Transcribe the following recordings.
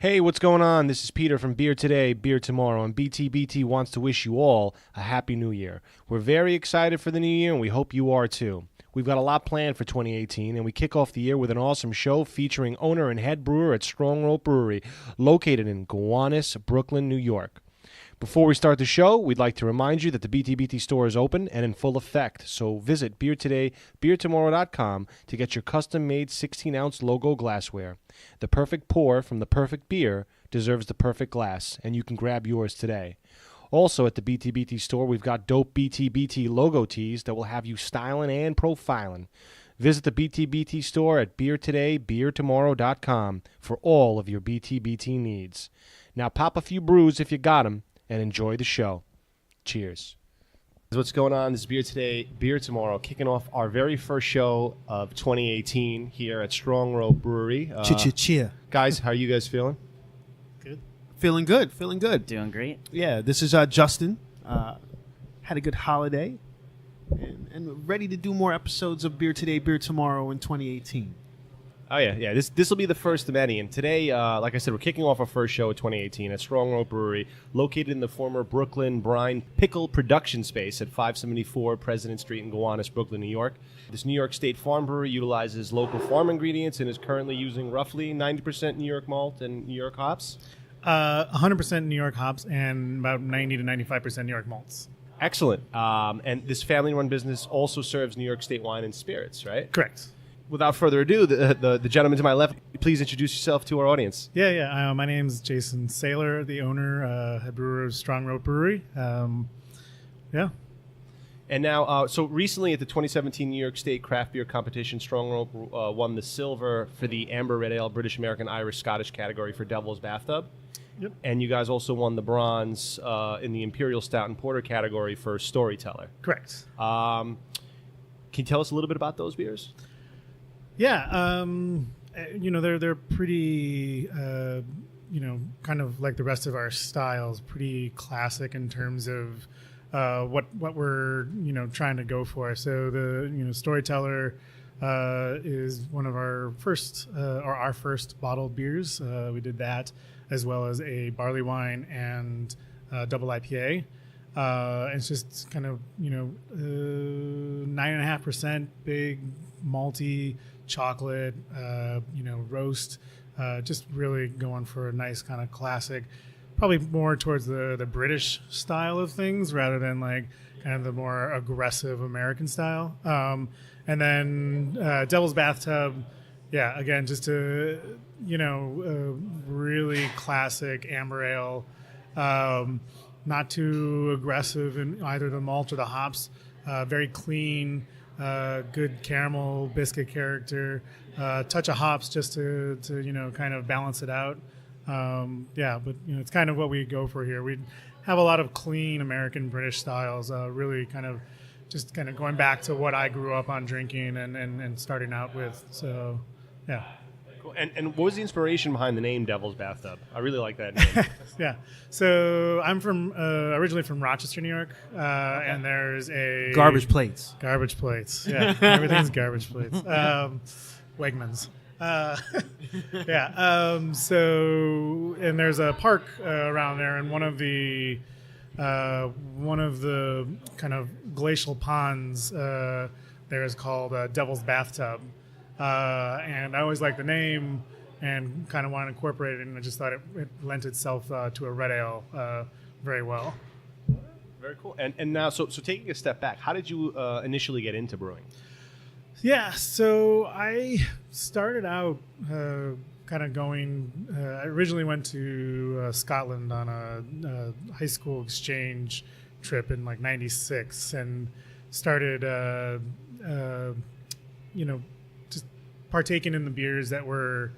Hey, what's going on? This is Peter from Beer Today, Beer Tomorrow, and BTBT wants to wish you all a Happy New Year. We're very excited for the new year, and we hope you are too. We've got a lot planned for 2018, and we kick off the year with an awesome show featuring owner and head brewer at Strong Rope Brewery, located in Gowanus, Brooklyn, New York. Before we start the show, we'd like to remind you that the BTBT store is open and in full effect, so visit BeerToday.com to get your custom-made 16-ounce logo glassware. The perfect pour from the perfect beer deserves the perfect glass, and you can grab yours today. Also at the BTBT store, we've got dope BTBT logo tees that will have you styling and profiling. Visit the BTBT store at BeerToday.com for all of your BTBT needs. Now pop a few brews if you got 'em, and enjoy the show. Cheers. What's going on? This is Beer Today, Beer Tomorrow, kicking off our very first show of 2018 here at Strong Rope Brewery. Cheer. Guys, how are you guys feeling? Good. Feeling good. Doing great. Yeah, this is Justin. Had a good holiday and ready to do more episodes of Beer Today, Beer Tomorrow in 2018. Oh, yeah. This will be the first of many. And today, like I said, we're kicking off our first show of 2018 at Strong Rope Brewery, located in the former Brooklyn Brine Pickle production space at 574 President Street in Gowanus, Brooklyn, New York. This New York State farm brewery utilizes local farm ingredients and is currently using roughly 90% New York malt and New York hops. 100% New York hops and about 90 to 95% New York malts. Excellent. And this family-run business also serves New York State wine and spirits, right? Correct. Without further ado, the gentleman to my left, please introduce yourself to our audience. Yeah. My name's Jason Sahler, the owner, head brewer of Strong Rope Brewery. Yeah. And now, so recently at the 2017 New York State Craft Beer Competition, Strong Rope won the silver for the Amber Red Ale British American Irish Scottish category for Devil's Bathtub. Yep. And you guys also won the bronze in the Imperial Stout and Porter category for Storyteller. Correct. Can you tell us a little bit about those beers? Yeah. They're pretty, kind of like the rest of our styles, pretty classic in terms of what we're, trying to go for. So the, Storyteller is one of our first bottled beers. We did that as well as a barley wine and double IPA. It's just kind of, 9.5% big, malty, chocolate, roast, just really going for a nice kind of classic, probably more towards the British style of things rather than like kind of the more aggressive American style. And then Devil's Bathtub, yeah, again, just a, really classic amber ale, not too aggressive in either the malt or the hops, very clean, good caramel biscuit character, touch of hops just to kind of balance it out. But it's kind of what we go for here. We have a lot of clean American British styles, really kind of just kind of going back to what I grew up on drinking and starting out with. So, yeah. Cool. And what was the inspiration behind the name Devil's Bathtub? I really like that name. Yeah. So I'm originally from Rochester, New York, okay. And there's a Garbage plates. Yeah, everything's garbage plates. Wegmans. Yeah. So and there's a park around there, and one of the kind of glacial ponds there is called Devil's Bathtub. And I always liked the name and kind of wanted to incorporate it, and I just thought it lent itself to a red ale very well. Very cool. And now, so taking a step back, how did you initially get into brewing? Yeah, so I started out kind of going. I originally went to Scotland on a high school exchange trip in like '96, and started, just partaking in the beers that were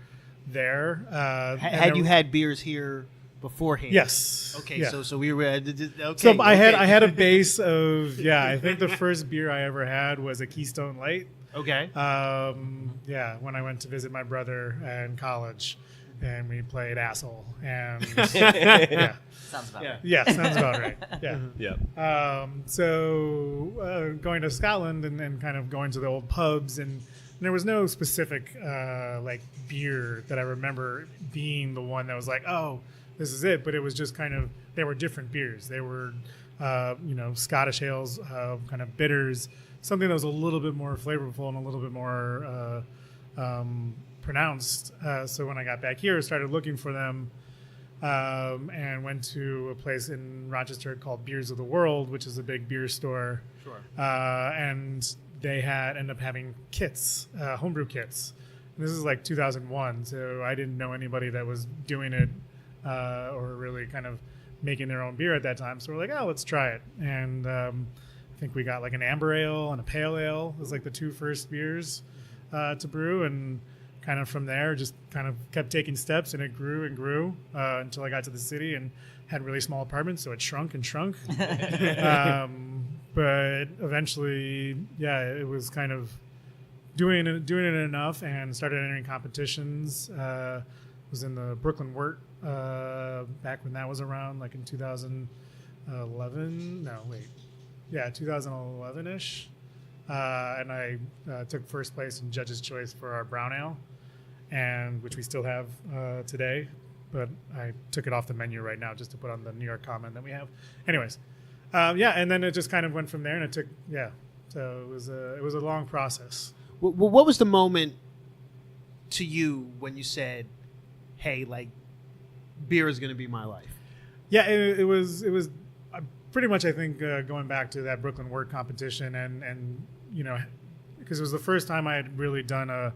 there. Had you had beers here beforehand? Yes. Okay. Yeah. So we were. Okay. So I had a base of I think the first beer I ever had was a Keystone Light. Okay. When I went to visit my brother in college, and we played Asshole, and Sounds about right. Yeah, sounds about right. Yeah. Yeah. So going to Scotland and kind of going to the old pubs and there was no specific like beer that I remember being the one that was like, oh, this is it. But it was just kind of, they were different beers. They were, Scottish ales, kind of bitters, something that was a little bit more flavorful and a little bit more pronounced. So when I got back here, I started looking for them and went to a place in Rochester called Beers of the World, which is a big beer store. Sure. And they ended up having kits, homebrew kits. And this is like 2001, so I didn't know anybody that was doing it or really kind of making their own beer at that time. So we're like, oh, let's try it. And I think we got like an amber ale and a pale ale. It was like the two first beers to brew. And kind of from there, just kind of kept taking steps, and it grew and grew until I got to the city and had really small apartments. So it shrunk and shrunk. But eventually, yeah, it was kind of doing it enough, and started entering competitions. Was in the Brooklyn Wort back when that was around, like in 2011. No, wait, yeah, 2011ish. And I took first place in Judge's Choice for our brown ale, and which we still have today. But I took it off the menu right now just to put on the New York Common that we have. Anyways. And then it just kind of went from there, and it took, so it was a long process. What was the moment to you when you said, hey, like, beer is going to be my life? Yeah, it was pretty much, I think, going back to that Brooklyn Wort competition, and because it was the first time I had really done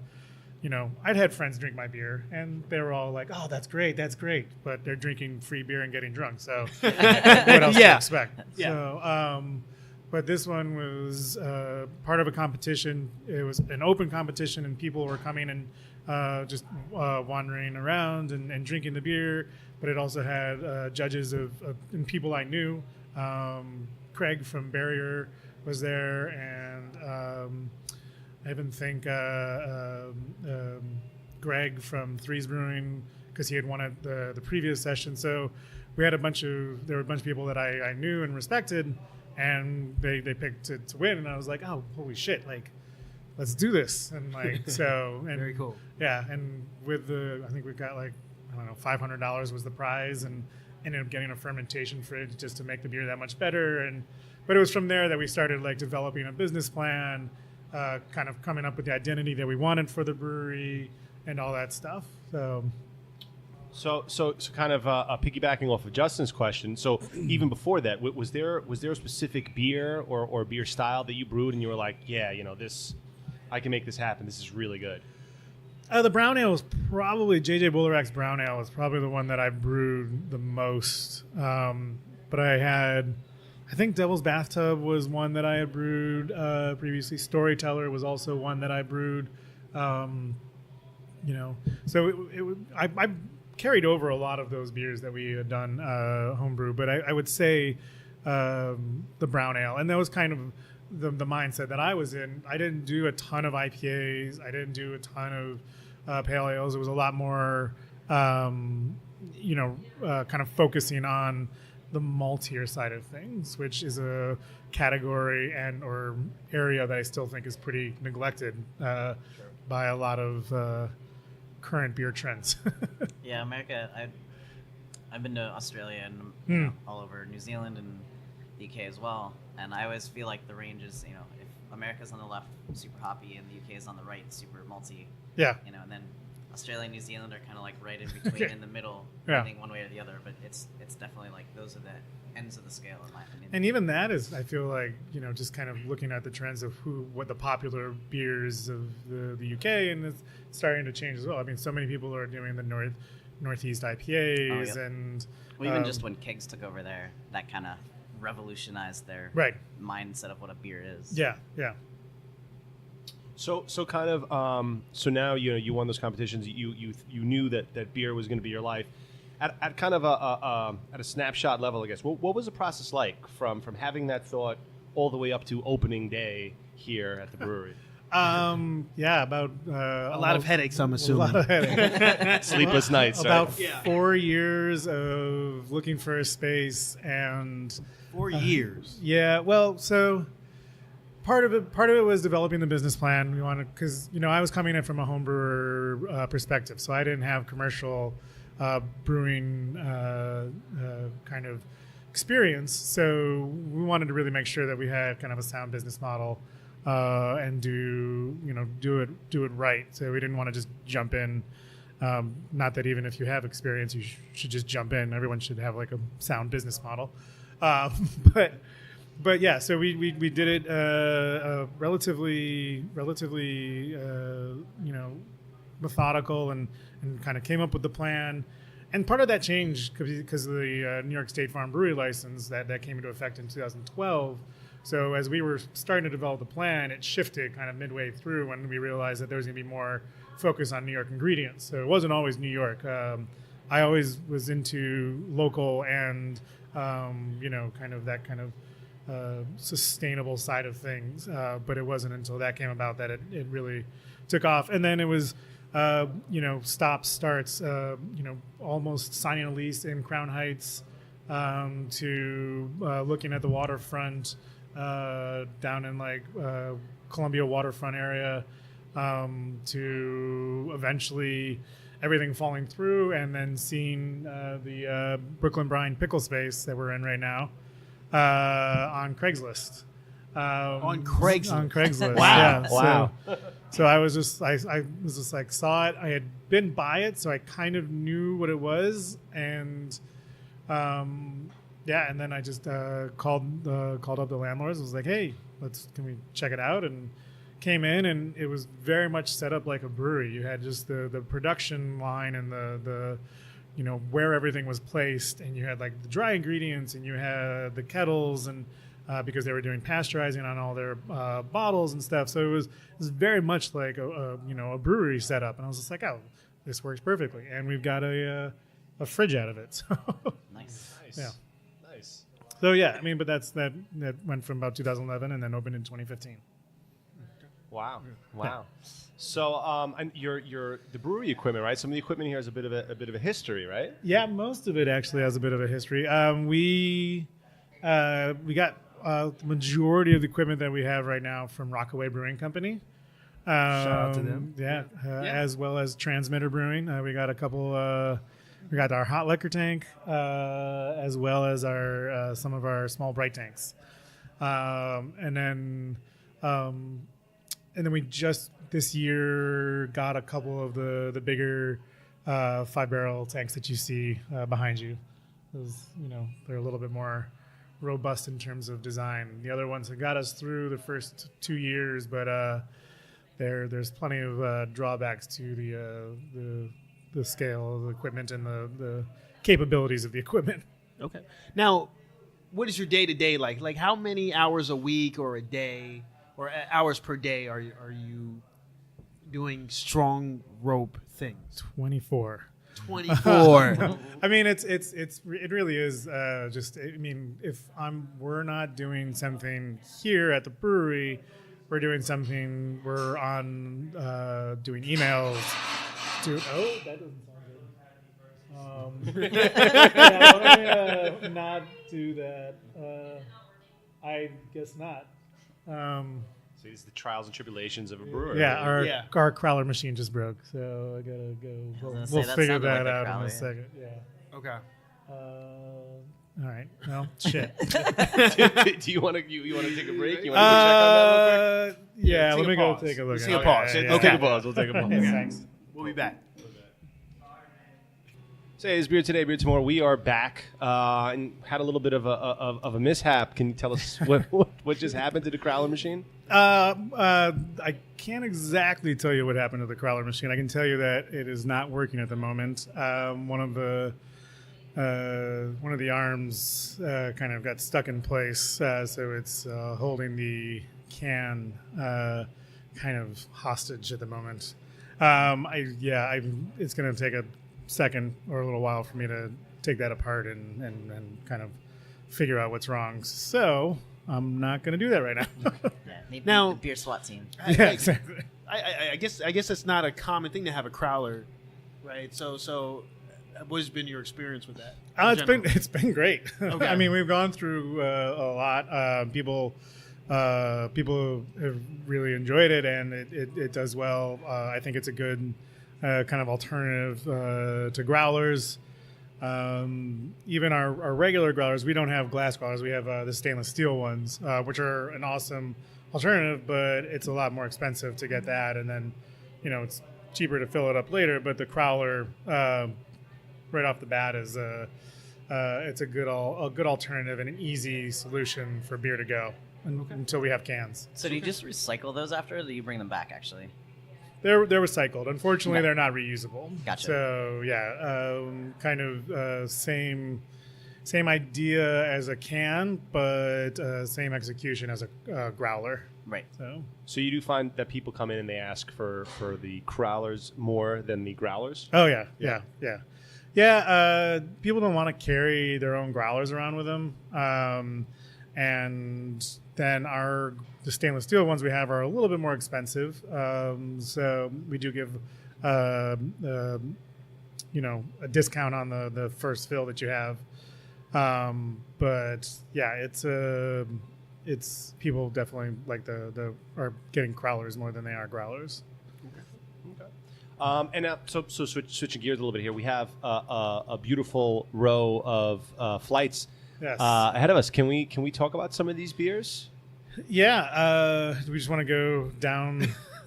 I'd had friends drink my beer, and they were all like, oh, that's great. But they're drinking free beer and getting drunk. So what else do you expect? Yeah. So, but this one was part of a competition. It was an open competition, and people were coming and just wandering around and drinking the beer. But it also had judges and people I knew. Craig from Barrier was there, and I even think Greg from Threes Brewing, because he had won at the previous session. So we had there were a bunch of people that I knew and respected, and they picked to win. And I was like, oh, holy shit, like, let's do this. And like, so. And very cool. Yeah. And with I think we got like, I don't know, $500 was the prize, and ended up getting a fermentation fridge just to make the beer that much better. But it was from there that we started like developing a business plan, kind of coming up with the identity that we wanted for the brewery and all that stuff. So kind of piggybacking off of Justin's question. So even before that, was there a specific beer or beer style that you brewed and you were like, yeah, this, I can make this happen. This is really good. The brown ale was probably JJ Bullerak's brown ale was probably the one that I brewed the most. But I think Devil's Bathtub was one that I had brewed previously. Storyteller was also one that I brewed. So I carried over a lot of those beers that we had done homebrew, but I would say the brown ale, and that was kind of the mindset that I was in. I didn't do a ton of IPAs. I didn't do a ton of pale ales. It was a lot more, kind of focusing on the maltier side of things, which is a category or area that I still think is pretty neglected by a lot of current beer trends. Yeah, America. I've been to Australia and all over New Zealand and the UK as well, and I always feel like the range is, if America's on the left, super hoppy, and the UK is on the right, super malty. Yeah. And then Australia and New Zealand are kind of like right in between, in the middle, yeah. I think one way or the other. But it's definitely like those are the ends of the scale, in my opinion. And even that is, I feel like, just kind of looking at the trends of what the popular beers of the UK, and it's starting to change as well. I mean, so many people are doing the Northeast IPAs, and even just when kegs took over there, that kind of revolutionized their mindset of what a beer is. Yeah, yeah. So kind of so now you won those competitions. You knew that beer was going to be your life. At kind of at a snapshot level, I guess. What was the process like from having that thought all the way up to opening day here at the brewery? About a lot of headaches, I'm assuming. A lot of headaches. Sleepless nights. About 4 years of looking for a space, and 4 years. Yeah. Well, so part of it was developing the business plan. We wanted, because I was coming in from a home brewer perspective, so I didn't have commercial brewing kind of experience. So we wanted to really make sure that we had kind of a sound business model and do it right. So we didn't want to just jump in. Not that even if you have experience, you should just jump in. Everyone should have like a sound business model. But yeah, so we did it relatively methodical and kind of came up with the plan. And part of that changed because of the New York State Farm Brewery license that came into effect in 2012. So as we were starting to develop the plan, it shifted kind of midway through when we realized that there was going to be more focus on New York ingredients. So it wasn't always New York. I always was into local and kind of that kind of sustainable side of things, but it wasn't until that came about that it really took off. And then it was stops, starts, almost signing a lease in Crown Heights, to looking at the waterfront down in like Columbia waterfront area, to eventually everything falling through, and then seeing the Brooklyn Brine pickle space that we're in right now on Craigslist. On Craigslist. On Craigslist. Wow. Yeah. Wow. So I was just like saw it. I had been by it, so I kind of knew what it was, and and then I just called up the landlords. I was like, hey, can we check it out? And came in, and it was very much set up like a brewery. You had just the production line and the where everything was placed, and you had like the dry ingredients, and you had the kettles, and because they were doing pasteurizing on all their bottles and stuff. So it was very much like a brewery setup. And I was just like, oh, this works perfectly. And we've got a fridge out of it. So Nice. yeah. Nice. So yeah, I mean, but that went from about 2011 and then opened in 2015. Wow. Wow. So, and your the brewery equipment, right? Some of the equipment here has a bit of a history, right? Yeah, most of it actually has a bit of a history. We got the majority of the equipment that we have right now from Rockaway Brewing Company. Shout out to them. Yeah, Yeah. As well as Transmitter Brewing. We got a couple. We got our hot liquor tank, as well as our some of our small bright tanks, and then we just this year got a couple of the bigger 5-barrel tanks that you see behind you. Those, they're a little bit more robust in terms of design. The other ones have got us through the first 2 years, but there's plenty of drawbacks to the scale of the equipment and the capabilities of the equipment. Okay. Now, what is your day-to-day like? Like, how many hours a week or a day or hours per day are you doing strong rope things? 24. 24. I mean, it really is just. I mean, if we're not doing something here at the brewery, we're doing something. We're on doing emails. That doesn't sound good. Yeah, let me not do that. I guess not. So it's the trials and tribulations of a brewer. Yeah, our crowler machine just broke, so I gotta go. We'll that figure sounded that like a out in crowler, a yeah. second. Yeah. Okay. All right. Well, shit. Do you want to take a break? You want to go check on that real quick? Yeah. take Let a me go pause. take a look. Let's at take a it. pause. Yeah, Let's We'll Okay. take a pause. We'll take a pause. Thanks. We'll be back. So hey, it's Beer Today, Beer Tomorrow. We are back and had a little bit of a mishap. Can you tell us what just happened to the crowler machine? I can't exactly tell you what happened to the crowler machine. I can tell you that it is not working at the moment. One of the arms kind of got stuck in place, so it's holding the can kind of hostage at the moment. It's going to take a second or a little while for me to take that apart and kind of figure out what's wrong. So I'm not going to do that right now. Yeah, maybe Now- the beer SWAT team. Yeah, exactly. I guess it's not a common thing to have a crowler, right? So what has been your experience with that? in general? It's been great. Okay. I mean, we've gone through a lot. People People have really enjoyed it, and it does well. I think it's a good kind of alternative to growlers. Even our regular growlers, we don't have glass growlers. We have the stainless steel ones, which are an awesome alternative, but it's a lot more expensive to get that. And then, it's cheaper to fill it up later. But the crowler, right off the bat, is it's a good alternative and an easy solution for beer to go until we have cans. So do you just recycle those after, or do you bring them back, actually? They're recycled. Unfortunately, they're not reusable. Gotcha. So yeah, kind of same idea as a can, but same execution as a growler. Right. So you do find that people come in and they ask for the crowlers more than the growlers? Oh yeah. People don't want to carry their own growlers around with them, and then the stainless steel ones we have are a little bit more expensive. So we do give a discount on the first fill that you have. But yeah, it's people definitely like are getting crowlers more than they are growlers. And now, so switching gears a little bit here, we have a beautiful row of flights ahead of us. Can we talk about some of these beers? Yeah. Do we just want to go down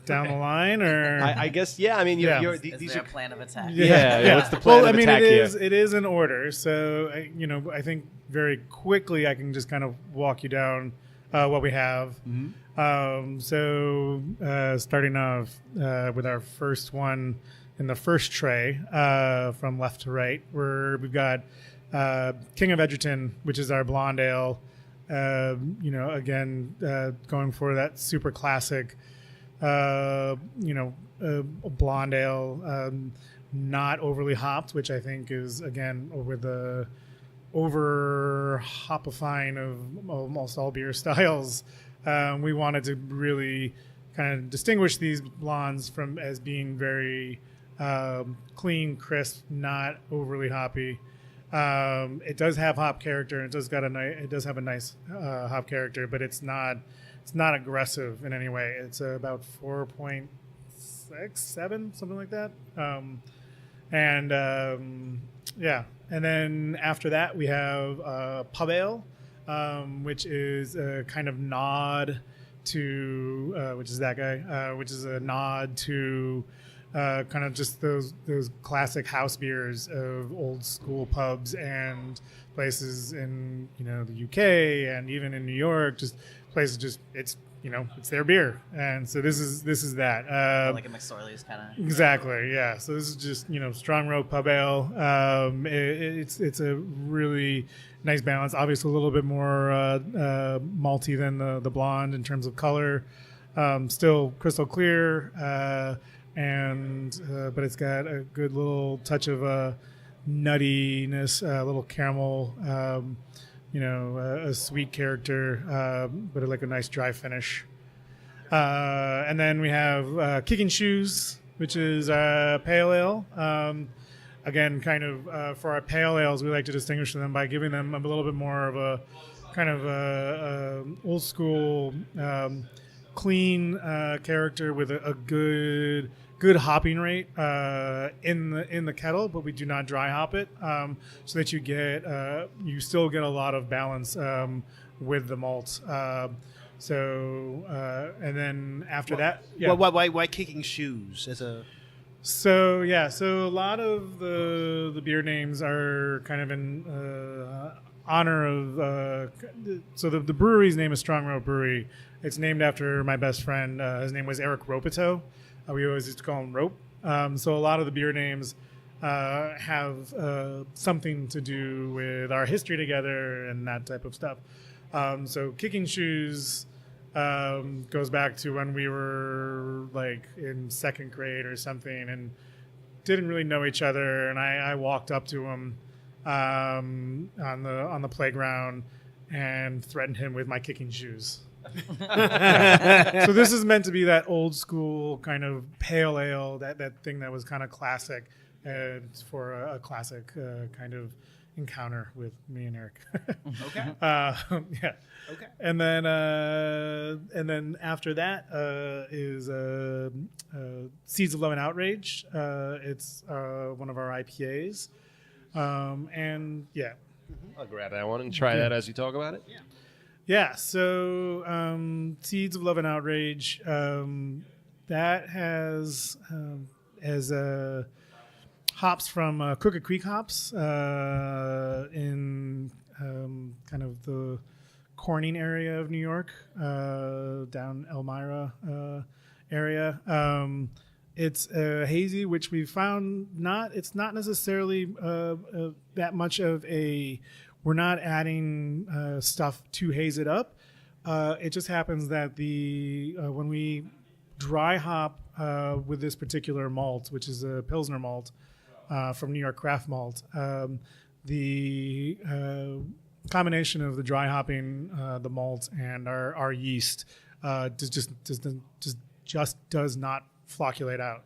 the line, or I guess yeah. I mean, Is these there are a plan of attack? yeah. What's the plan of attack here? It is in order. So I think very quickly I can just kind of walk you down what we have. Mm-hmm. Starting off with our first one in the first tray from left to right, we've got King of Edgerton, which is our blonde ale. Again, going for that super classic, blonde ale, not overly hopped, which I think is, again, with the over hopifying of almost all beer styles. We wanted to really kind of distinguish these blondes from as being very clean, crisp, not overly hoppy. It does have hop character. It does have a nice hop character, but it's not aggressive in any way. It's about 4.6, 7, something like that. And then after that we have pub ale, which is a kind of nod to which is that guy, which is a nod to kind of just those classic house beers of old school pubs and places in the UK and even in New York, just places it's their beer, and so this is that Like a McSorley's kind of. Exactly, yeah. So this is just Strong Rope Pub Ale. It's a really nice balance. Obviously, a little bit more malty than the blonde in terms of color. Still crystal clear, but it's got a good little touch of nuttiness, a little caramel. A sweet character, but like a nice dry finish. And then we have Kicking Shoes, which is pale ale. Again, kind of for our pale ales, we like to distinguish them by giving them a little bit more of a kind of a old school, clean character with a good hopping rate in the kettle, but we do not dry hop it, so that you still get a lot of balance with the malt. And then after that, why Kicking Shoes as a? So a lot of the beer names are kind of in honor of. So the brewery's name is Strong Rope Brewery. It's named after my best friend. His name was Eric Ropito. We always used to call him Rope. So a lot of the beer names have something to do with our history together and that type of stuff. So Kicking Shoes goes back to when we were like in second grade or something and didn't really know each other. And I walked up to him on the playground and threatened him with my kicking shoes. So this is meant to be that old school kind of pale ale, that thing that was kind of classic, and for a classic kind of encounter with me and Eric. Okay. Yeah. Okay. And then after that is Seeds of Love and Outrage. It's one of our IPAs, and yeah, I'll grab that one and try that as you talk about it. yeah. So Seeds of Love and Outrage, that has as hops from Crooked Creek hops in kind of the Corning area of New York, down Elmira area. It's hazy, which we found it's not necessarily that much of a. We're not adding stuff to haze it up. It just happens that when we dry hop with this particular malt, which is a Pilsner malt from New York Craft Malt, the combination of the dry hopping, the malt, and our yeast just does not flocculate out.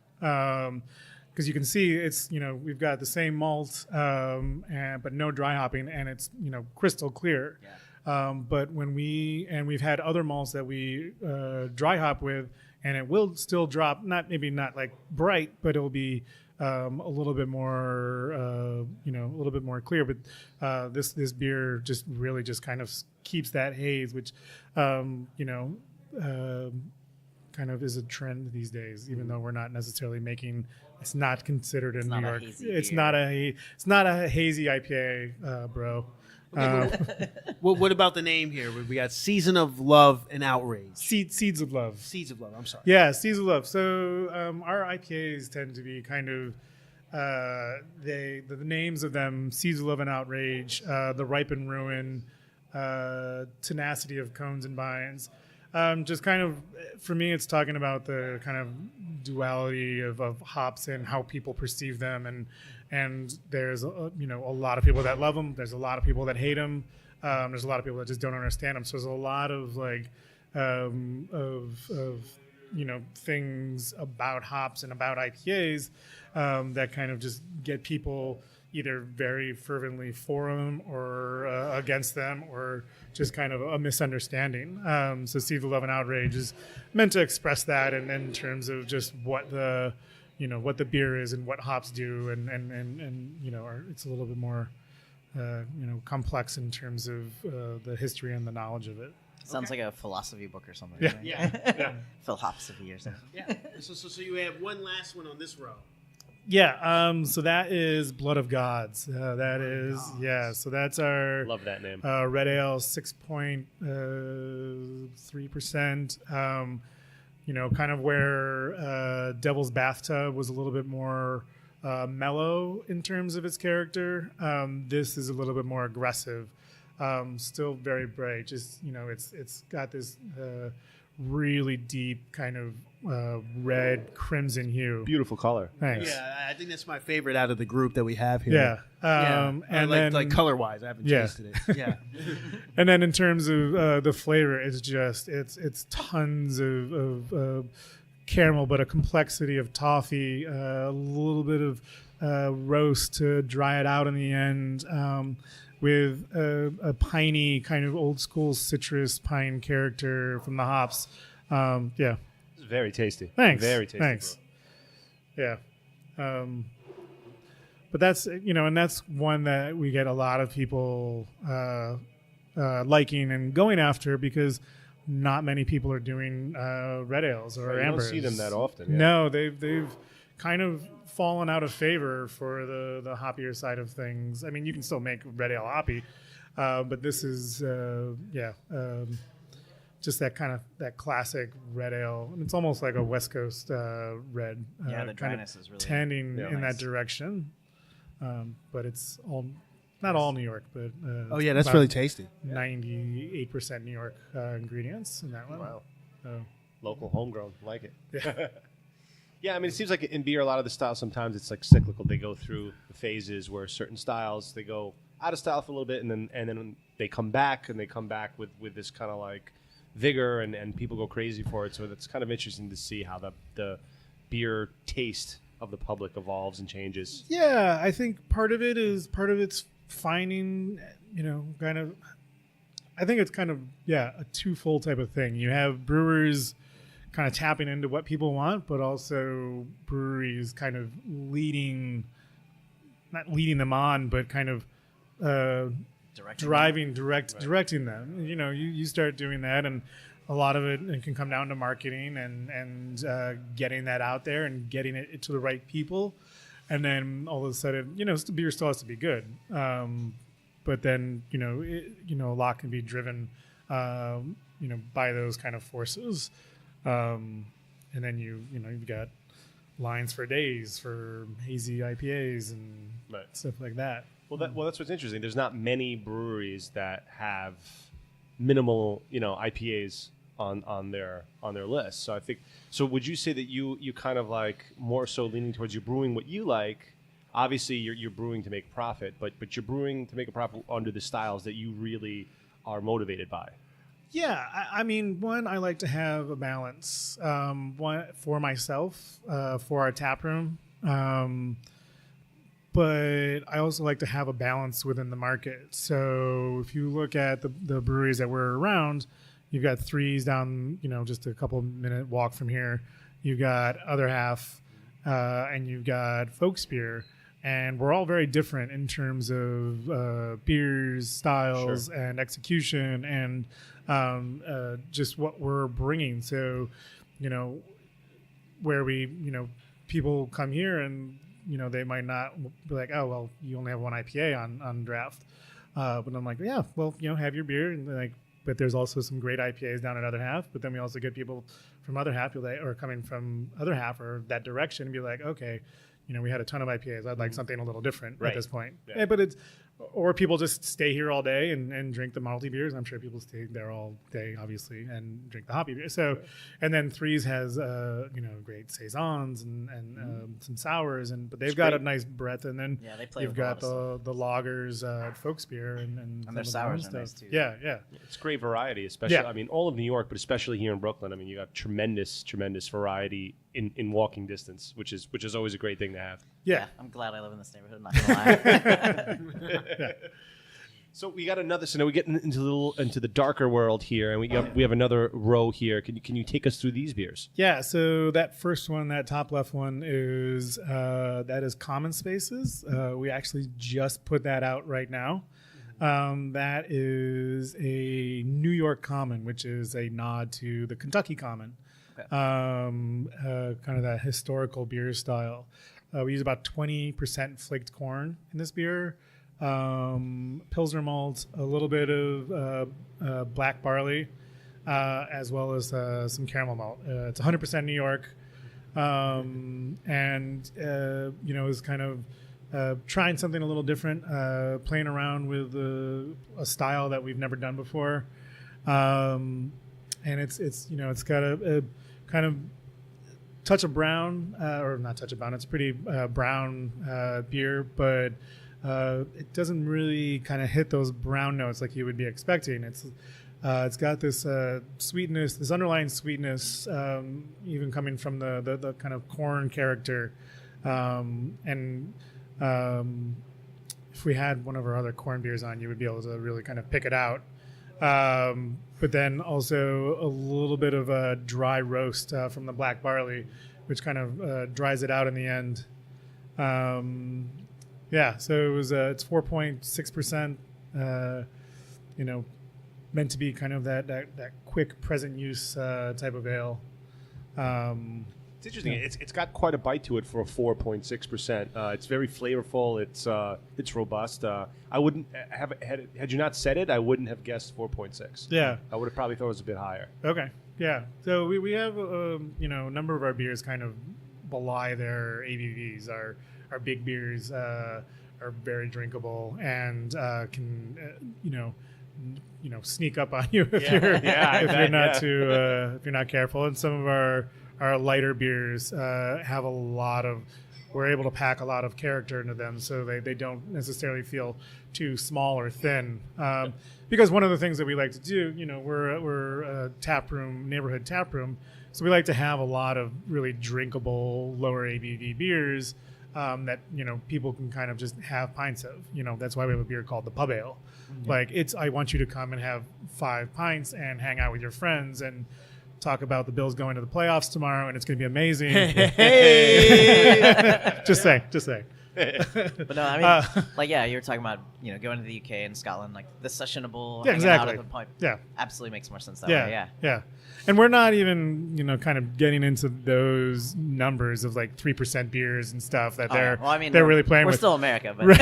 Because you can see it's we've got the same malt, but no dry hopping, and it's crystal clear. Yeah. But we've had other malts that we dry hop with, and it will still drop. Maybe not like bright, but it'll be a little bit more a little bit more clear. But this beer just really just kind of keeps that haze, which kind of is a trend these days, even though we're not necessarily making. It's not considered in New York. It's not a hazy IPA, bro. What about the name here? We got Season of Love and Outrage. Seeds of Love. Seeds of Love. I'm sorry. Yeah, Seeds of Love. So our IPAs tend to be kind of the names of them: Seeds of Love and Outrage, The Ripe and Ruin, Tenacity of Cones and Vines. Just kind of, for me, it's talking about the kind of duality of hops and how people perceive them, and there's a lot of people that love them. There's a lot of people that hate them. There's a lot of people that just don't understand them. So there's a lot of things about hops and about IPAs that kind of just get people either very fervently for them or against them, or just kind of a misunderstanding. So Seeds of Love and Outrage is meant to express that, and in terms of just what the beer is and what hops do, and it's a little bit more complex in terms of the history and the knowledge of it. Sounds like a philosophy book or something. Yeah. Right? Yeah. Philosophy or something. Yeah. So you have one last one on this row. Yeah, so that is Blood of Gods. That is, yeah. So that's our Love that name. red ale, 6.3%. Kind of where Devil's Bathtub was a little bit more mellow in terms of its character. This is a little bit more aggressive. Still very bright. Just it's got this really deep kind of red crimson hue. Beautiful color. Thanks. Yeah, I think that's my favorite out of the group that we have here. Yeah. And like color wise, I haven't tasted it. Yeah. And then in terms of the flavor, it's just it's tons of caramel, but a complexity of toffee, a little bit of roast to dry it out in the end, with a piney kind of old school citrus pine character from the hops. Yeah. It's very tasty. Thanks. Very tasty. Thanks. Yeah. But that's, and that's one that we get a lot of people liking and going after, because not many people are doing red ales or Right, you ambers. don't see them that often. Yeah. No, they've kind of fallen out of favor for the hoppier side of things. I mean, you can still make red ale hoppy, but this is just that kind of that classic red ale. And it's almost like a West Coast red. Yeah, the kind dryness of is really tending in nice. that direction. But it's not all New York, but Oh yeah, that's about really tasty. 98% New York ingredients in that one. Wow. So, Local, homegrown. Like it. yeah. Yeah, I mean, it seems like in beer, a lot of the styles, sometimes it's like cyclical. They go through the phases where certain styles, they go out of style for a little bit, and then they come back, and they come back with this kind of like vigor, and people go crazy for it. So it's kind of interesting to see how the beer taste of the public evolves and changes. Yeah, I think part of it's finding, kind of. I think it's kind of a twofold type of thing. You have brewers kind of tapping into what people want, but also breweries kind of not leading them on, but kind of directing them. You start doing that, and a lot of it can come down to marketing and getting that out there and getting it to the right people. And then all of a sudden, the beer still has to be good. But then, a lot can be driven, by those kind of forces. And then you've got lines for days for hazy IPAs and stuff like that. Well, that's what's interesting. There's not many breweries that have minimal, IPAs on their list. So I think. So would you say that you kind of like more so leaning towards you're brewing what you like? Obviously, you're brewing to make profit, but you're brewing to make a profit under the styles that you really are motivated by. Yeah, I mean, I like to have a balance. One for myself, for our tap room, but I also like to have a balance within the market. So if you look at the breweries that we're around, you've got Threes down, just a couple minute walk from here. You've got Other Half, and you've got Folksbier. And we're all very different in terms of beers, styles, and execution, and just what we're bringing. So, where people come here and, they might not be like, oh, well, you only have one IPA on draft. But I'm like, yeah, well, have your beer. And like, but there's also some great IPAs down at Other Half. But then we also get people from Other Half, or coming from Other Half or that direction, and be like, okay, we had a ton of IPAs. I'd like something a little different at this point. Yeah. But or people just stay here all day and drink the malty beers. I'm sure people stay there all day, obviously, and drink the hoppy beer. So, and then Threes has, great saisons and some sours, but they've got a nice breadth. And then you've got the lagers at Folksbier and their sours are nice too. Yeah. It's great variety, especially. I mean, all of New York, but especially here in Brooklyn. I mean, you got tremendous variety in walking distance, which is always a great thing to have. Yeah, I'm glad I live in this neighborhood. Not gonna lie. So we got another. So now we get into the darker world here, and we have another row here. Can you take us through these beers? Yeah. So that first one, that top left one, is Common Spaces. We actually just put that out right now. That is a New York Common, which is a nod to the Kentucky Common, kind of that historical beer style. We use about 20% flaked corn in this beer, Pilsner malt, a little bit of black barley, as well as some caramel malt. It's 100% New York, and is kind of trying something a little different, playing around with a style that we've never done before, and it's got a kind of touch of brown, or not touch of brown. It's a pretty brown beer, but it doesn't really kind of hit those brown notes like you would be expecting. It's got this sweetness, this underlying sweetness, even coming from the kind of corn character. And if we had one of our other corn beers on, you would be able to really kind of pick it out. But then also a little bit of a dry roast from the black barley, which kind of dries it out in the end. So it's 4.6%. Meant to be kind of that quick present use type of ale. It's interesting. Yeah. It's got quite a bite to it for a 4.6%. It's very flavorful. It's robust. I wouldn't have had you not said it, I wouldn't have guessed 4.6. Yeah, I would have probably thought it was a bit higher. Okay. Yeah. So we have a number of our beers kind of belie their ABVs. Our big beers are very drinkable and can sneak up on you if you're not careful. And some of our lighter beers have we're able to pack a lot of character into them, so they don't necessarily feel too small or thin. Because one of the things that we like to do, we're a neighborhood tap room, So we like to have a lot of really drinkable, lower ABV beers that people can kind of just have pints of. That's why we have a beer called the Pub Ale. Like I want you to come and have 5 pints and hang out with your friends and talk about the Bills going to the playoffs tomorrow, and it's going to be amazing. Hey. Just saying. But no, I mean, you were talking about going to the UK and Scotland, like the sessionable hanging out at the point. Yeah, absolutely makes more sense that way. Yeah. And we're not even kind of getting into those numbers of like 3% beers and stuff that they're really playing with. We're still America, but we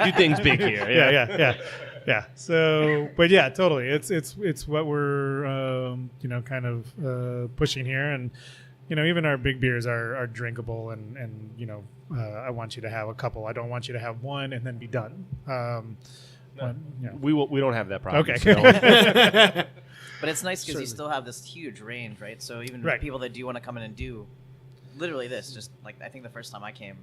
do things big here. Yeah. So, but yeah, totally. It's what we're kind of pushing here, and even our big beers are drinkable, and I want you to have a couple. I don't want you to have one and then be done. We don't have that problem. Okay. So but it's nice because you still have this huge range, right? So even people that do want to come in and do literally this, just like I think the first time I came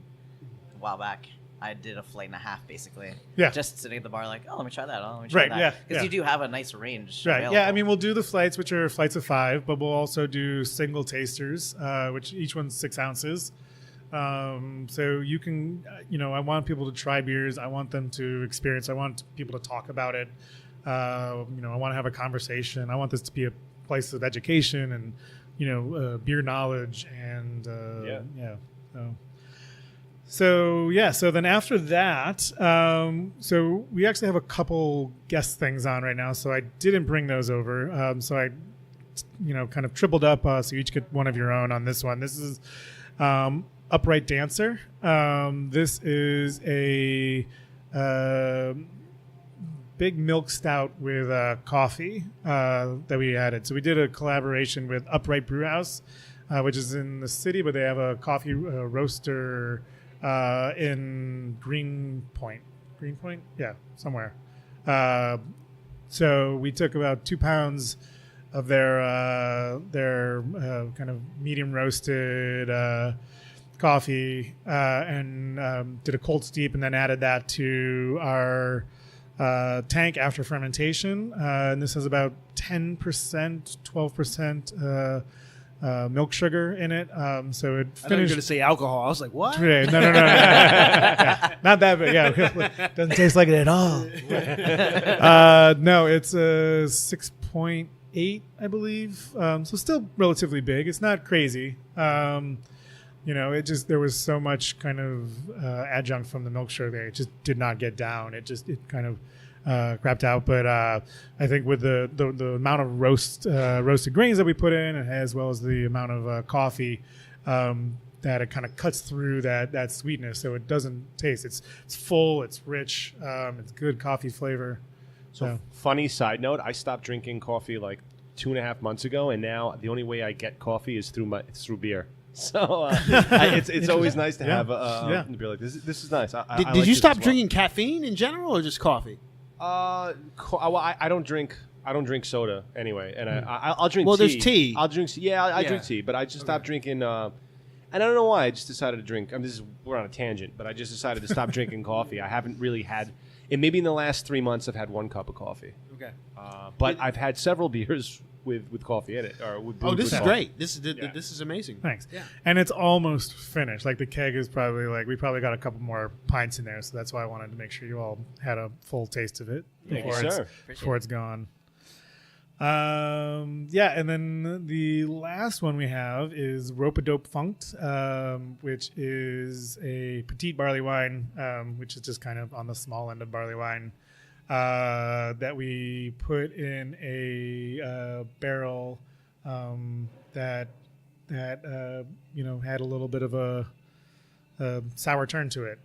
a while back, I did a flight and a half basically. Yeah. Just sitting at the bar like, oh, let me try that. Oh, let me try that. Yeah. Because you do have a nice range. Right. Available. Yeah. I mean, we'll do the flights, which are flights of 5, but we'll also do single tasters, which each one's 6 ounces. So you can, I want people to try beers. I want them to experience. I want people to talk about it. I want to have a conversation. I want this to be a place of education and, beer knowledge and, So then after that, so we actually have a couple guest things on right now. So I didn't bring those over. So I, kind of tripled up. So you each get one of your own on this one. This is Upright Dancer. This is a big milk stout with coffee that we added. So we did a collaboration with Upright Brew House, which is in the city, but they have a coffee roaster in Greenpoint, somewhere. So we took about 2 pounds of their kind of medium roasted coffee and did a cold steep, and then added that to our tank after fermentation. And this has about 10%, 12% milk sugar in it. So it finished. I thought you were going to say alcohol. I was like, what? No. Yeah, not that, but yeah, doesn't taste like it at all. No, it's a 6.8, I believe. So still relatively big. It's not crazy. There was so much kind of adjunct from the milk sugar there. It just did not get down. It kind of crapped out. But I think with the amount of roasted grains that we put in, as well as the amount of coffee, that it kind of cuts through that sweetness, so it doesn't taste. It's full. It's rich. It's good coffee flavor. So funny side note: I stopped drinking coffee like 2.5 months ago, and now the only way I get coffee is through beer. So it's always nice to have a beer like this. This is nice. Did you stop drinking caffeine in general, or just coffee? I don't drink. I don't drink soda anyway, and I'll drink tea. Well, there's tea. I'll drink. Yeah, I drink tea, but I just stopped drinking. And I don't know why. I just decided to drink. We're on a tangent, but I just decided to stop drinking coffee. I haven't really had. And maybe in the last 3 months, I've had 1 cup of coffee. Okay. But I've had several beers with coffee in it. This is great. This is amazing. Thanks. Yeah. And it's almost finished. Like the keg is probably we probably got a couple more pints in there, so that's why I wanted to make sure you all had a full taste of it before it's gone. And then the last one we have is Rope-A-Dope Funked, which is a petite barley wine, which is just kind of on the small end of barley wine, that we put in a barrel that had a little bit of a sour turn to it.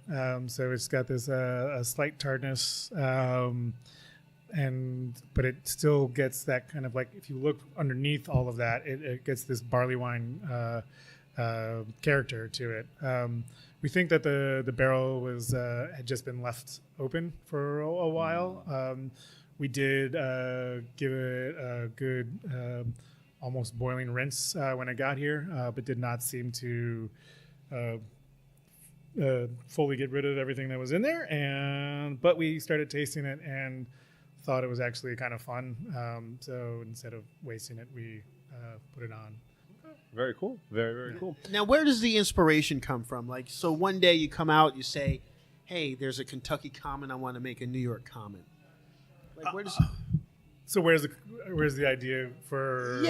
So it's got this a slight tartness. But it still gets that kind of if you look underneath all of that, it gets this barley wine character to it. We think that the barrel had just been left open for a while. We did give it a good almost boiling rinse when it got here, but did not seem to fully get rid of everything that was in there. But we started tasting it and thought it was actually kind of fun. So instead of wasting it, we put it on. Very cool. Very, very cool. Now, where does the inspiration come from? Like, so one day you come out, you say, "Hey, there's a Kentucky comment. I want to make a New York comment." Like, where does So where's the idea for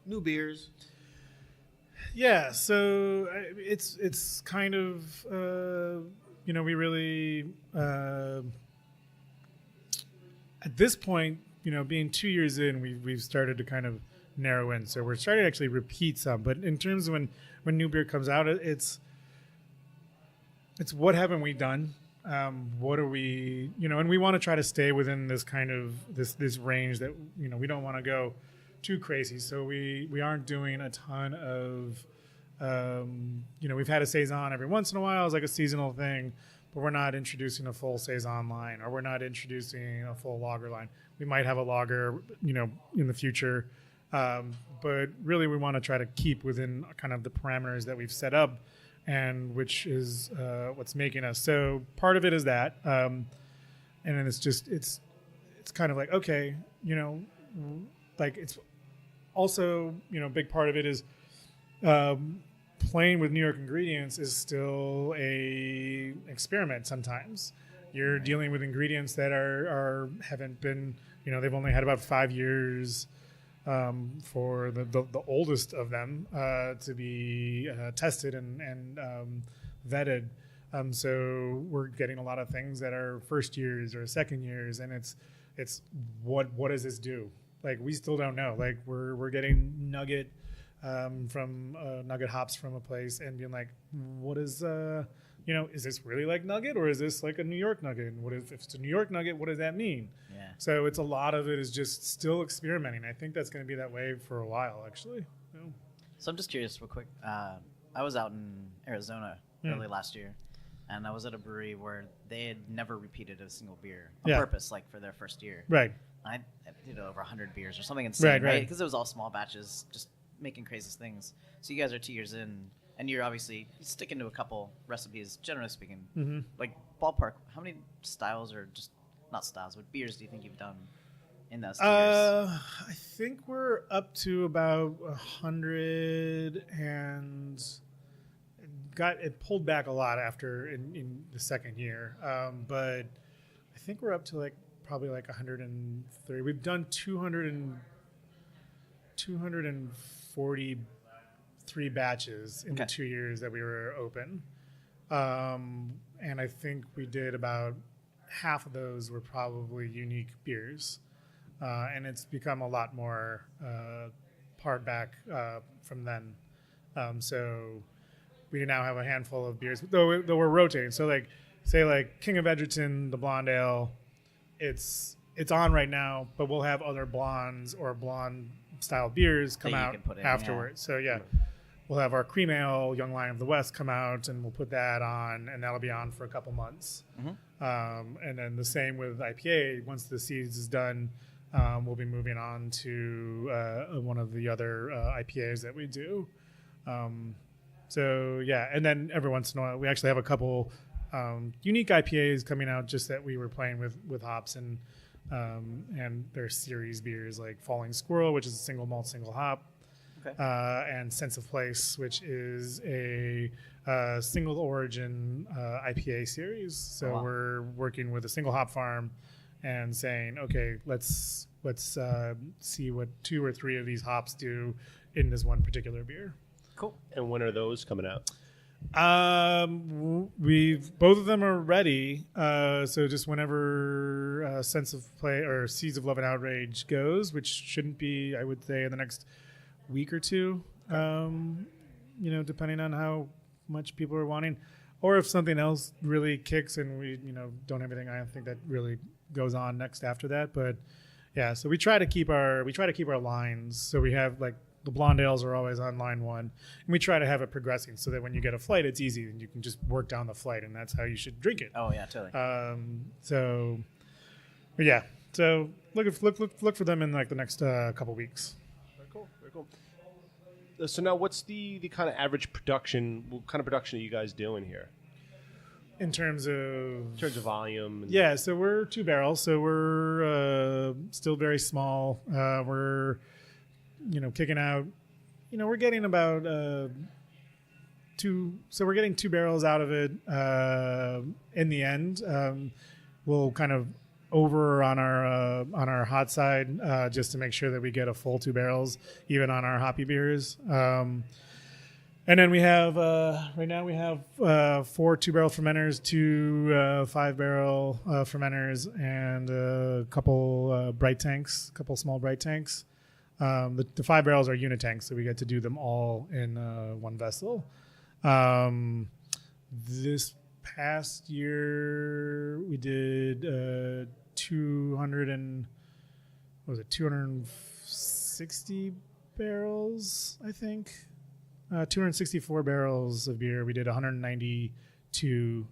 new beers? Yeah, so it's kind of we really at this point, being 2 years in, we've started to kind of narrow in. So we're starting to actually repeat some. But in terms of when new beer comes out, it's what haven't we done? What are we, and we want to try to stay within this kind of this range that, we don't want to go too crazy. So we aren't doing a ton of, we've had a Saison every once in a while as like a seasonal thing, but we're not introducing a full Saison line, or we're not introducing a full lager line. We might have a lager, in the future. But really we want to try to keep within kind of the parameters that we've set up, and which is what's making us. So part of it is that, and then it's kind of like, okay, like it's also, big part of it is playing with New York ingredients is still a experiment. Sometimes you're dealing with ingredients that haven't been, they've only had about 5 years for the oldest of them to be tested and vetted. So we're getting a lot of things that are first years or second years, and it's what does this do? Like, we still don't know. Like, we're getting nugget from nugget hops from a place and being like, what is is this really like nugget, or is this like a New York nugget? And if it's a New York nugget, what does that mean? Yeah. So it's a lot of it is just still experimenting. I think that's going to be that way for a while, actually. So I'm just curious, real quick. I was out in Arizona early last year, and I was at a brewery where they had never repeated a single beer on purpose, like for their first year. Right. I did over 100 beers or something insane, Right. Because it was all small batches, just making crazy things. So you guys are 2 years in, and you're obviously sticking to a couple recipes, generally speaking. Mm-hmm. Like, ballpark, how many styles, or just not styles, but beers do you think you've done in those 2 years? I think we're up to about 100, and it pulled back a lot after in the second year. But I think we're up to probably 130. We've done 243 batches in the 2 years that we were open. And I think we did about half of those were probably unique beers. And it's become a lot more pared back from then. So we now have a handful of beers, though we're rotating. So say King of Edgerton, the blonde ale, it's on right now, but we'll have other blondes or blonde style beers come out afterwards. So we'll have our cream ale, Young Lion of the West, come out, and we'll put that on, and that'll be on for a couple months. Mm-hmm. And then the same with IPA. Once the seeds is done, we'll be moving on to one of the other IPAs that we do. And then every once in a while, we actually have a couple unique IPAs coming out just that we were playing with hops, and their series beers like Falling Squirrel, which is a single malt, single hop, and Sense of Place, which is a single origin IPA series. So we're working with a single hop farm and saying, okay, let's see what 2 or 3 of these hops do in this one particular beer. Cool. And when are those coming out? Both of them are ready. So just whenever Sense of Play or Seeds of Love and Outrage goes, which shouldn't be, I would say, in the next week or two, depending on how much people are wanting, or if something else really kicks and we, don't have anything, I think that really goes on next after that. But yeah, so we try to keep our lines. So we have the blonde ales are always on line 1, and we try to have it progressing so that when you get a flight, it's easy and you can just work down the flight, and that's how you should drink it. Oh yeah, totally. So look for them in the next couple weeks. Very cool. Very cool. So now, what's the kind of average production? What kind of production are you guys doing here? In terms of volume? So we're 2 barrels, so we're still very small. We're kicking out we're getting about we're getting 2 barrels out of it in the end. We'll kind of over on our hot side just to make sure that we get a full 2 barrels even on our hoppy beers. And then we have right now we have 4 2-barrel fermenters, 2 5-barrel fermenters, and a couple bright tanks, a couple small bright tanks. The 5 barrels are unit tanks, so we get to do them all in one vessel. This past year we did 260 barrels, I think. 264 barrels of beer. We did 192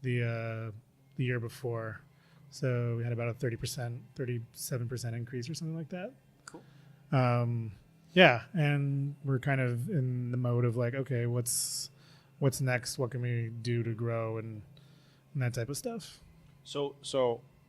the year before. So we had about a 30%, 37% increase or something like that. Cool. Yeah, and we're kind of in the mode of like, okay, what's next? What can we do to grow and that type of stuff? So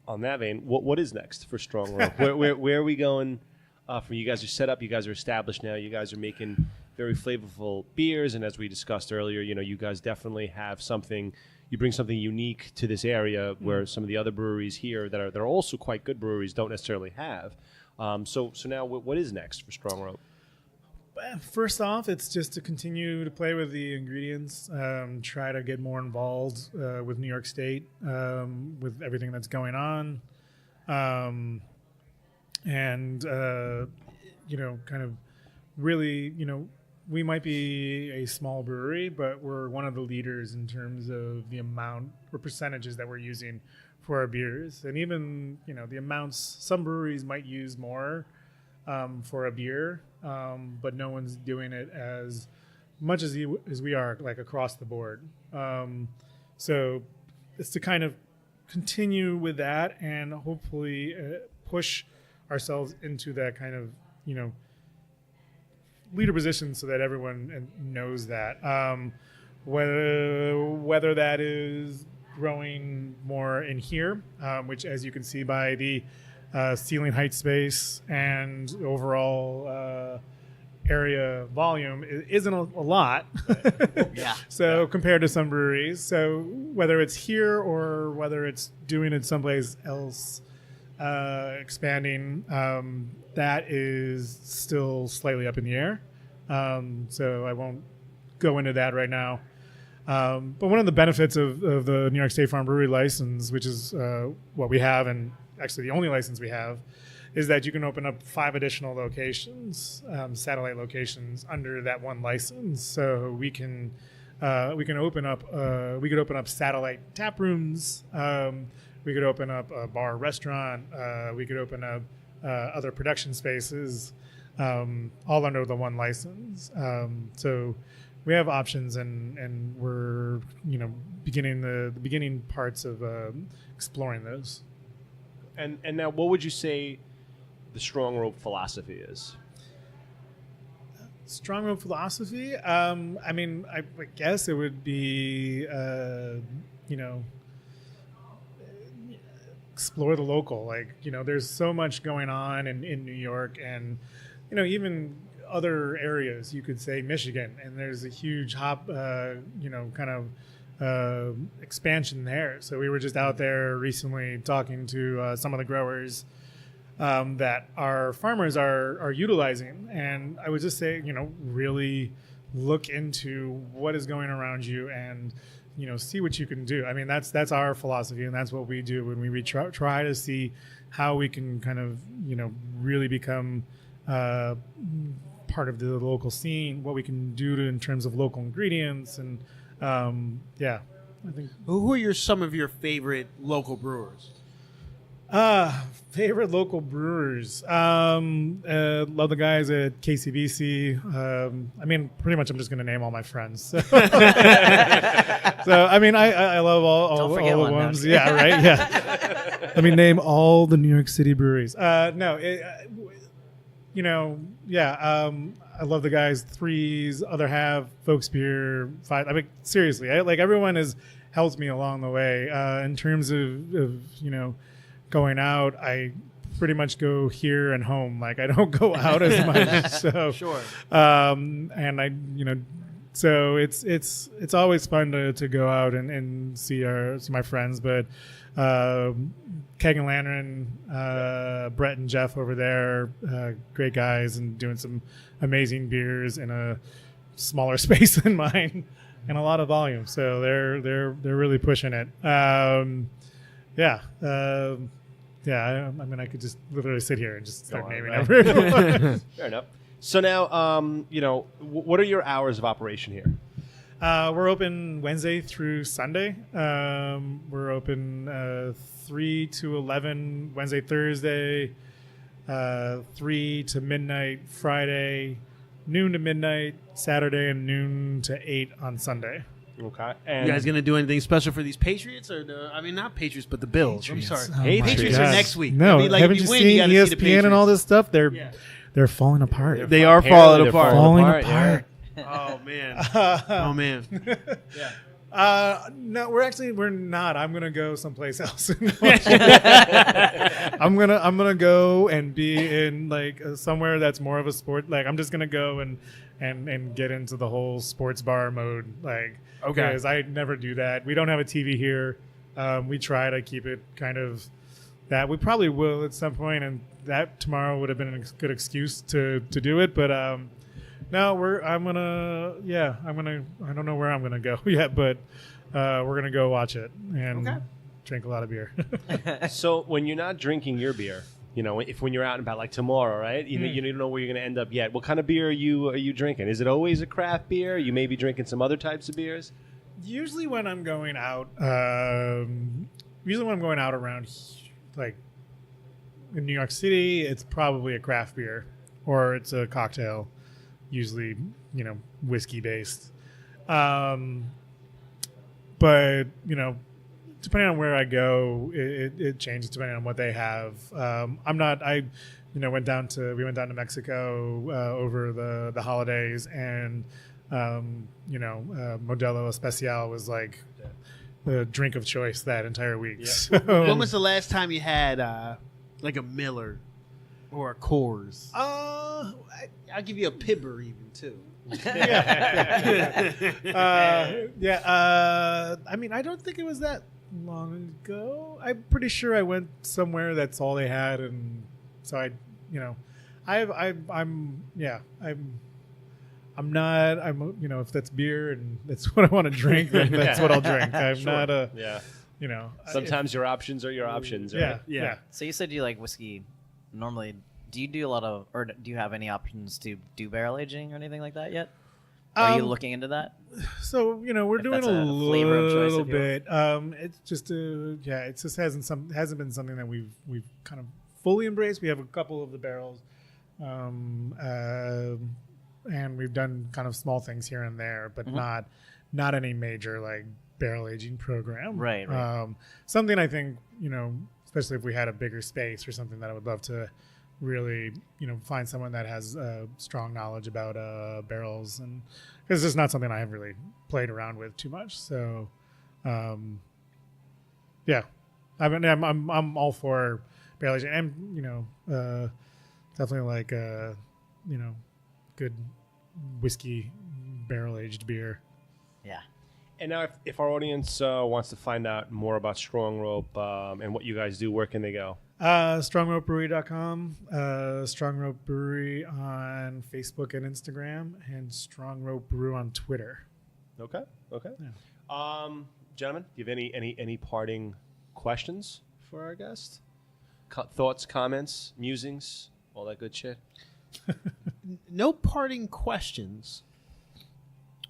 on that vein, what is next for Strong Rope? where are we going? From you guys are set up, you guys are established now. You guys are making very flavorful beers, and as we discussed earlier, you guys definitely have something. You bring something unique to this area where some of the other breweries here that are also quite good breweries don't necessarily have. So now, what is next for Strong Rope? First off, it's just to continue to play with the ingredients, try to get more involved with New York State, with everything that's going on, and kind of really, we might be a small brewery, but we're one of the leaders in terms of the amount or percentages that we're using for our beers. And even, the amounts, some breweries might use more for a beer, but no one's doing it as much as we are, like across the board. So it's to kind of continue with that and hopefully push ourselves into that kind of, leader position so that everyone knows that. Whether that is growing more in here, which as you can see by the ceiling height space and overall area volume, it isn't a lot. Yeah. So compared to some breweries. So whether it's here or whether it's doing it someplace else, expanding, that is still slightly up in the air. So I won't go into that right now. But one of the benefits of the New York State Farm Brewery license, which is what we have, and actually the only license we have, is that you can open up 5 additional locations, satellite locations under that one license. So we can open up satellite tap rooms. We could open up a bar, restaurant. We could open up other production spaces, all under the one license. So we have options, and we're beginning the beginning parts of exploring those. And now, what would you say the Strong Rope philosophy is? Strong Rope philosophy? I guess it would be, explore the local. There's so much going on in New York, and even other areas. You could say Michigan, and there's a huge expansion there. So we were just out there recently talking to some of the growers that our farmers are utilizing, and I would just say, really look into what is going around you and see what you can do. I mean, that's our philosophy, and that's what we do when we try to see how we can kind of really become part of the local scene, what we can do in terms of local ingredients, and I think. Who are some of your favorite local brewers? Favorite local brewers. Love the guys at KCBC. Pretty much I'm just going to name all my friends. So, I love all the ones. Yeah, right. Yeah. Let me name all the New York City breweries. I love the guys. Threes, Other Half, Folks Beer, Five. Seriously, everyone has helped me along the way in terms of going out. I pretty much go here and home. Like I don't go out as much. So Sure. and I, so it's always fun to go out and see my friends. But Keg and Lantern, Brett and Jeff over there, great guys and doing some amazing beers in a smaller space than mine and a lot of volume. So they're really pushing it. Yeah. I mean, I could just literally sit here and just start naming everyone. Fair enough. So now, what are your hours of operation here? We're open Wednesday through Sunday. We're open 3 to 11 Wednesday, Thursday, 3 to midnight Friday, noon to midnight Saturday, and noon to 8 on Sunday. Okay. You And guys gonna do anything special for these Patriots or not Patriots, but the Bills? Patriots. I'm sorry, Oh my Patriots God. are next week. No, I mean, like, haven't if you win, seen gotta see the ESPN and all Patriots. this stuff? Yeah. They're falling apart. They are apparently falling they're apart. falling yeah. apart. Oh man. Oh man. No, we're not. I'm gonna go someplace else. I'm gonna go and be in like somewhere that's more of a sport. Like I'm just gonna go and get into the whole sports bar mode. Like Okay. because I never do that. We don't have a TV here. We try to keep it kind of that. We probably will at some point, and that tomorrow would have been a good excuse to do it. But no, I don't know where I'm gonna go yet, but we're gonna go watch it and drink a lot of beer. So when you're not drinking your beer, when you're out and about, like tomorrow, right? You don't know where you're going to end up yet. What kind of beer are you drinking? Is it always a craft beer? You may be drinking some other types of beers. Usually when I'm going out, around like in New York City, it's probably a craft beer or it's a cocktail, usually whiskey based. But depending on where I go, it changes depending on what they have. We went down to Mexico over the holidays, and Modelo Especial was like the drink of choice that entire week. Yeah. So, When was the last time you had like a Miller or a Coors? I'll give you a Pibber even too. I mean, I don't think it was that long ago. I'm pretty sure I went somewhere that's all they had, and so I'm if that's beer and that's what I want to drink, then that's what I'll drink. I'm Sure. not a Yeah. Sometimes your options are your options, right? yeah. So you said you like whiskey. Normally, do you do a lot of, or do you have any options to do barrel aging or anything like that yet? Are you looking into that? So we're If doing that's a a flavor of choice, little if you will. bit. It's just it just hasn't been something that we've kind of fully embraced. We have a couple of the barrels, and we've done kind of small things here and there, but not any major like barrel aging program. Right. Something I think especially if we had a bigger space or something, that I would love to really find someone that has strong knowledge about barrels, and because it's just not something I have really played around with too much. So I'm all for barrel aging, and definitely like good whiskey barrel aged beer. Yeah. And now, if our audience wants to find out more about Strong Rope and what you guys do, where can they go? StrongRopeBrewery.com, Strong Rope Brewery on Facebook and Instagram, and Strong Rope Brew on Twitter. Okay. Yeah. Gentlemen, do you have any parting questions for our guest? Thoughts, comments, musings, all that good shit? No parting questions.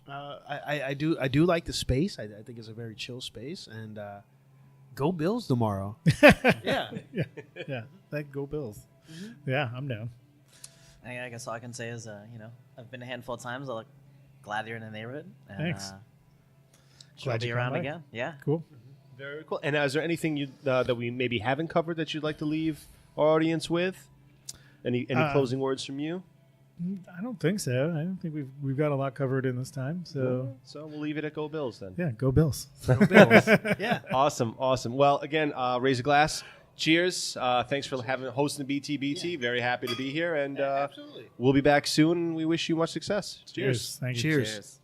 I do like the space. I think it's a very chill space, and go Bills tomorrow. Yeah. Yeah. Thank Go Bills. Yeah, I'm down. I guess all I can say is, I've been a handful of times. I'm glad you're in the neighborhood. And, Thanks. She'll Glad be you come around by. again. Yeah. Cool. Very cool. And is there anything that we maybe haven't covered that you'd like to leave our audience with? Any closing words from you? I don't think so. I don't think we've got a lot covered in this time. So So we'll leave it at Go Bills then. yeah, Go Bills. Go Bills. Yeah. Awesome. Well, again, raise a glass. cheers. Thanks for hosting the BTBT. Yeah. Very happy to be here, and Absolutely. we'll be back soon. We wish you much success. Cheers. Thank you. Cheers.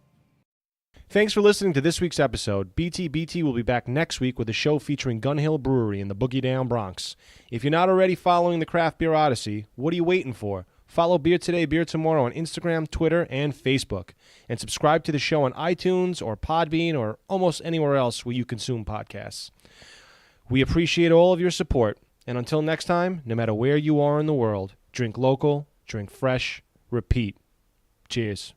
Thanks for listening to this week's episode. BTBT will be back next week with a show featuring Gun Hill Brewery in the Boogie Down Bronx. If you're not already following the Craft Beer Odyssey, what are you waiting for? Follow Beer Today, Beer Tomorrow on Instagram, Twitter, and Facebook. And subscribe to the show on iTunes or Podbean or almost anywhere else where you consume podcasts. We appreciate all of your support. And until next time, no matter where you are in the world, drink local, drink fresh, repeat. Cheers.